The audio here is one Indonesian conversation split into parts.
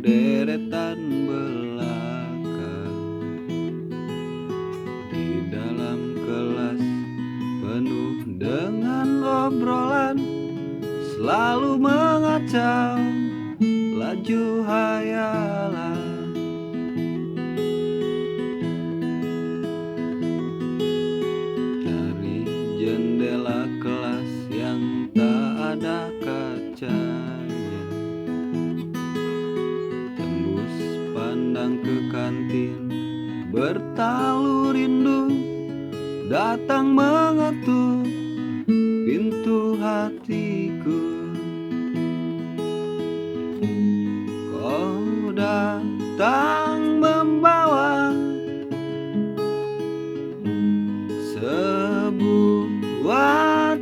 deretan belaka di dalam kelas penuh dengan obrolan, selalu mengacau laju hayalan. Dari jendela kelas yang tak ada kacanya, tembus pandang ke kantin, bertalu rindu datang mengetuk pintu hatiku. Kau datang membawa sebuah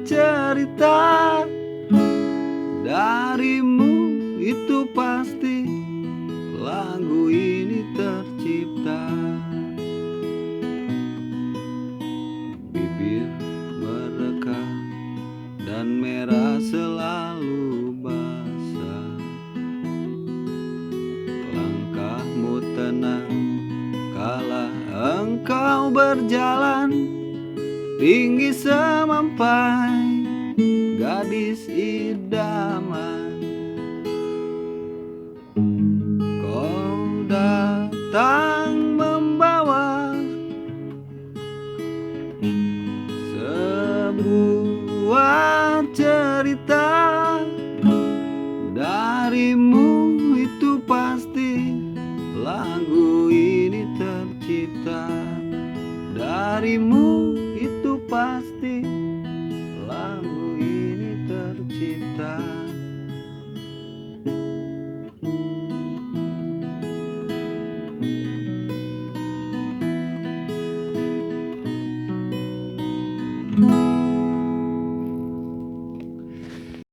cerita, darimu itu pasti lagu ini tercipta. Bibir mereka dan merah selalu basah, langkahmu tenang kala engkau berjalan, tinggi semampai gadis idaman. Kau datang membawa sebuah cerita, darimu itu pasti lagu ini tercipta. Darimu itu pasti lagu ini tercipta.